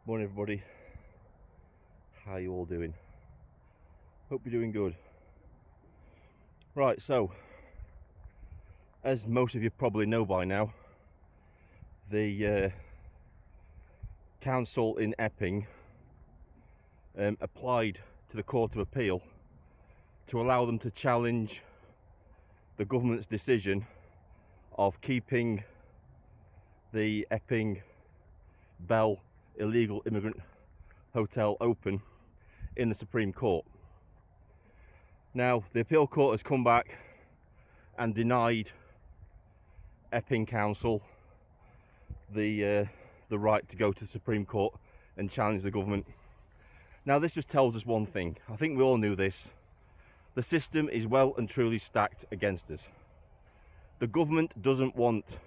Morning everybody, how you all doing? Hope you're doing good. Right, so as most of you probably know by now, the council in Epping applied to the Court of Appeal to allow them to challenge the government's decision of keeping the Epping Bell illegal immigrant hotel open in the Supreme Court. Now, the appeal court has come back and denied Epping Council the right to go to the Supreme Court and challenge the government. Now, this just tells us one thing. I think we all knew this. The system is well and truly stacked against us. The government doesn't want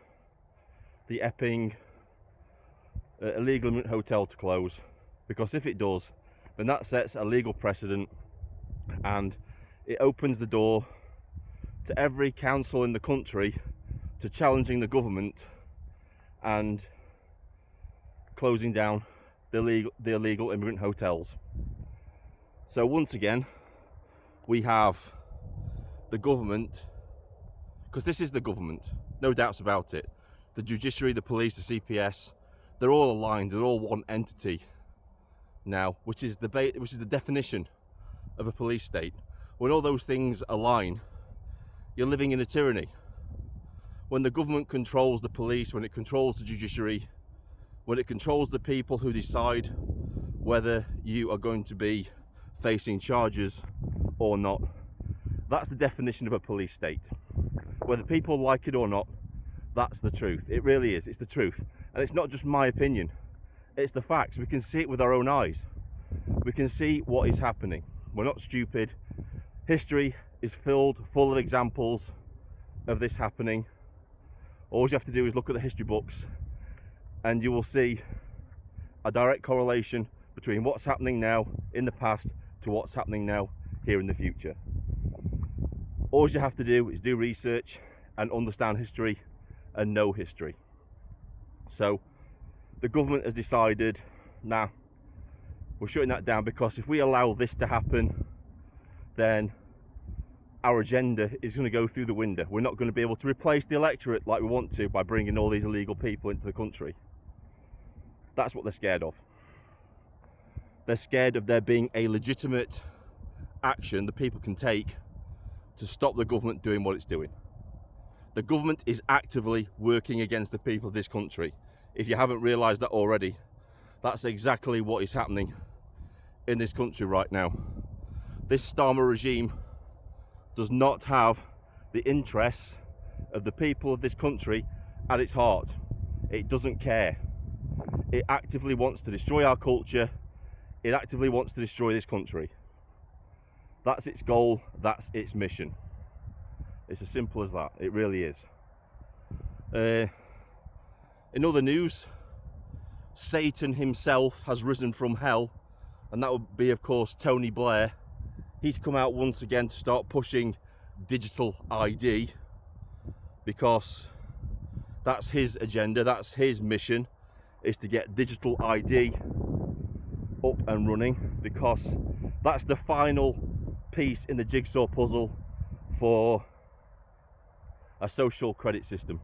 the Epping illegal immigrant hotel to close, because if it does, then that sets a legal precedent and it opens the door to every council in the country to challenging the government and closing down the illegal immigrant hotels. So once again, we have the government, because this is the government, no doubts about it. The judiciary, the police, the CPS, they're all aligned, they're all one entity now, which is the definition of a police state. When all those things align, you're living in a tyranny. When the government controls the police, when it controls the judiciary, when it controls the people who decide whether you are going to be facing charges or not, that's the definition of a police state. Whether people like it or not, that's the truth. It really is. It's the truth. And it's not just my opinion. It's the facts. We can see it with our own eyes. We can see what is happening. We're not stupid. History is full of examples of this happening. All you have to do is look at the history books and you will see a direct correlation between what's happening now in the past to what's happening now here in the future. All you have to do is do research and understand history and know history. So the government has decided, nah, we're shutting that down, because if we allow this to happen, then our agenda is going to go through the window. We're not going to be able to replace the electorate like we want to by bringing all these illegal people into the country. That's what they're scared of. They're scared of there being a legitimate action the people can take to stop the government doing what it's doing. The government is actively working against the people of this country. If you haven't realised that already, that's exactly what is happening in this country right now. This Starmer regime does not have the interests of the people of this country at its heart. It doesn't care. It actively wants to destroy our culture. It actively wants to destroy this country. That's its goal. That's its mission. It's as simple as that. It really is. In other news, Satan himself has risen from hell, and that would be, of course, Tony Blair. He's come out once again to start pushing digital ID, because that's his agenda, that's his mission, is to get digital ID up and running, because that's the final piece in the jigsaw puzzle for a social credit system.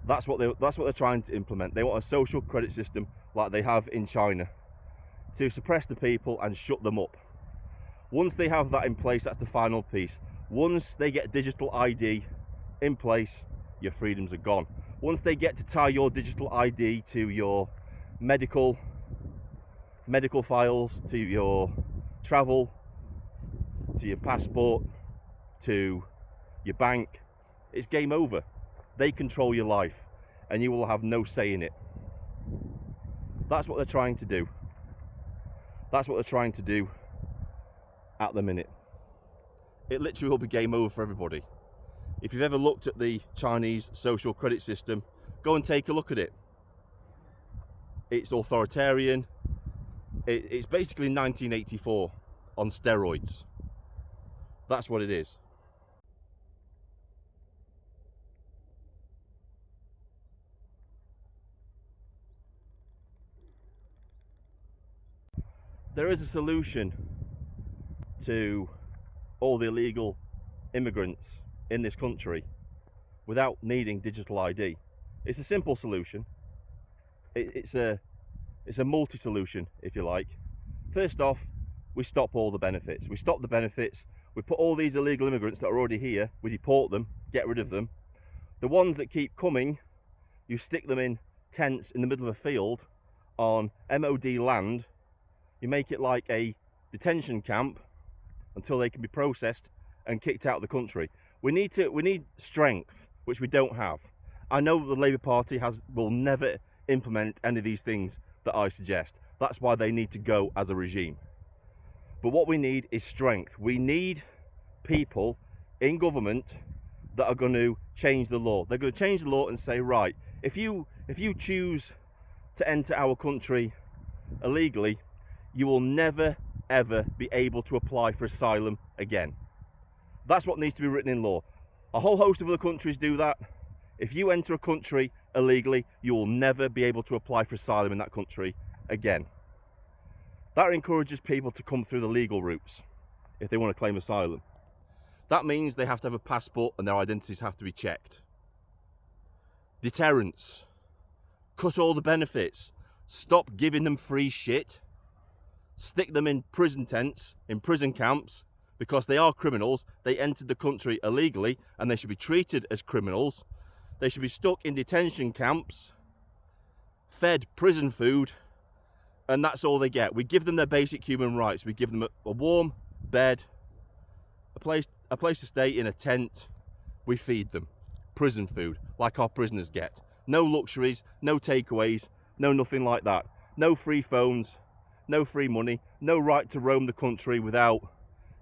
That's what they're trying to implement. They want a social credit system like they have in China, to suppress the people and shut them up. Once they have that in place, that's the final piece. Once they get digital ID in place, your freedoms are gone. Once they get to tie your digital ID to your medical files, to your travel, to your passport, to your bank, it's game over. They control your life and you will have no say in it. That's what they're trying to do. That's what they're trying to do at the minute. It literally will be game over for everybody. If you've ever looked at the Chinese social credit system, go and take a look at it. It's authoritarian. It's basically 1984 on steroids. That's what it is. there is a solution to all the illegal immigrants in this country without needing digital ID. It's a simple solution. It's a multi-solution, if you like. First off, we stop all the benefits. We stop the benefits. We put all these illegal immigrants that are already here, we deport them, get rid of them. The ones that keep coming, you stick them in tents in the middle of a field on MOD land. You make it like a detention camp until they can be processed and kicked out of the country. We need strength, which we don't have. I know the Labour Party will never implement any of these things that I suggest. That's why they need to go as a regime. But what we need is strength. We need people in government that are going to change the law. They're going to change the law and say, right, if you choose to enter our country illegally, you will never ever be able to apply for asylum again. That's what needs to be written in law. A whole host of other countries do that. If you enter a country illegally, you will never be able to apply for asylum in that country again. That encourages people to come through the legal routes if they want to claim asylum. That means they have to have a passport and their identities have to be checked. Deterrence. Cut all the benefits. Stop giving them free shit. Stick them in prison tents, in prison camps, because they are criminals. They entered the country illegally and they should be treated as criminals. They should be stuck in detention camps, fed prison food, and that's all they get. We give them their basic human rights. We give them a warm bed, a place to stay in a tent. We feed them prison food like our prisoners get. No luxuries, no takeaways, no nothing like that. No free phones, no free money, no right to roam the country without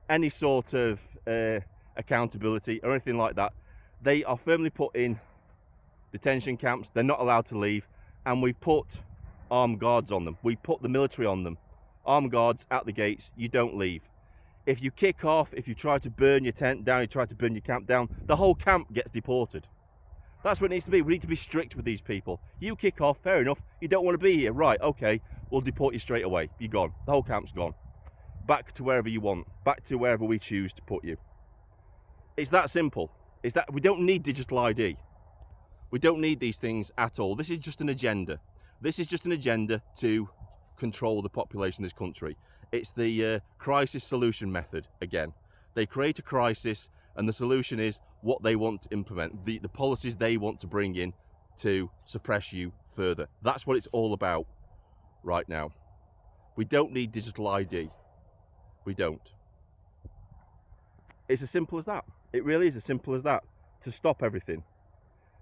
any sort of accountability or anything like that. They are firmly put in detention camps. They're not allowed to leave, and we put armed guards on them. We put the military on them. Armed guards at the gates. You don't leave. If you kick off, if you try to burn your tent down, you try to burn your camp down, the whole camp gets deported. That's what it needs to be. We need to be strict with these people. You kick off, fair enough. You don't want to be here, right? Okay, we'll deport you straight away. You're gone. The whole camp's gone. Back to wherever you want. Back to wherever we choose to put you. It's that simple. It's that we don't need digital ID. We don't need these things at all. This is just an agenda. This is just an agenda to control the population of this country. It's the crisis solution method again. They create a crisis and the solution is what they want to implement, the policies they want to bring in to suppress you further. That's what it's all about right now. We don't need digital ID. We don't. It's as simple as that. It really is as simple as that, to stop everything.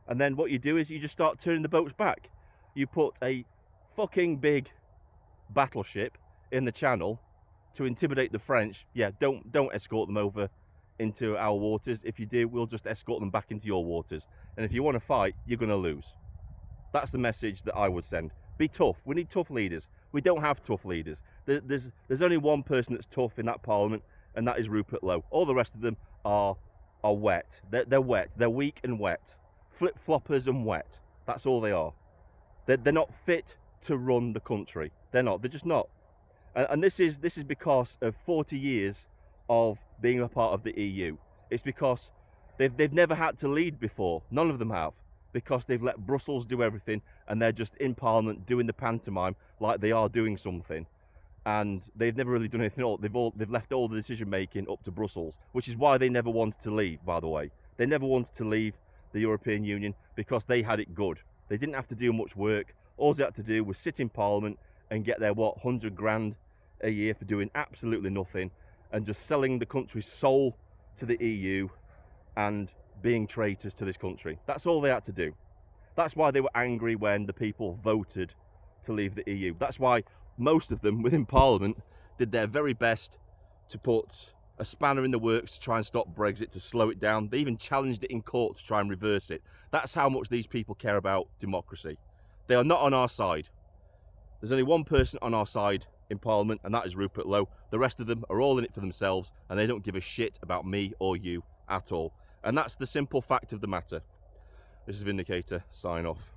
And then what you do is you just start turning the boats back. You put a fucking big battleship in the channel to intimidate the French. Yeah, don't escort them over into our waters. If you do, we'll just escort them back into your waters. And if you want to fight, you're going to lose. That's the message that I would send. Be tough. We need tough leaders. We don't have tough leaders. There's only one person that's tough in that parliament, and that is Rupert Lowe. All the rest of them are wet. They're wet. They're weak and wet. Flip-floppers and wet. That's all they are. They're not fit to run the country. They're not. They're just not. And this is because of 40 years of being a part of the EU. It's because they've never had to lead before. None of them have. Because they've let Brussels do everything and they're just in Parliament doing the pantomime like they are doing something. And they've never really done anything at all. They've left all the decision making up to Brussels, which is why they never wanted to leave, by the way. They never wanted to leave the European Union because they had it good. They didn't have to do much work. All they had to do was sit in Parliament and get their 100 grand a year for doing absolutely nothing and just selling the country's soul to the EU and being traitors to this country. That's all they had to do. That's why they were angry when the people voted to leave the EU. That's why most of them within Parliament did their very best to put a spanner in the works to try and stop Brexit, to slow it down. They even challenged it in court to try and reverse it. That's how much these people care about democracy. They are not on our side. There's only one person on our side in Parliament, and that is Rupert Lowe. The rest of them are all in it for themselves, and they don't give a shit about me or you at all. And that's the simple fact of the matter. This is Vindicator, sign off.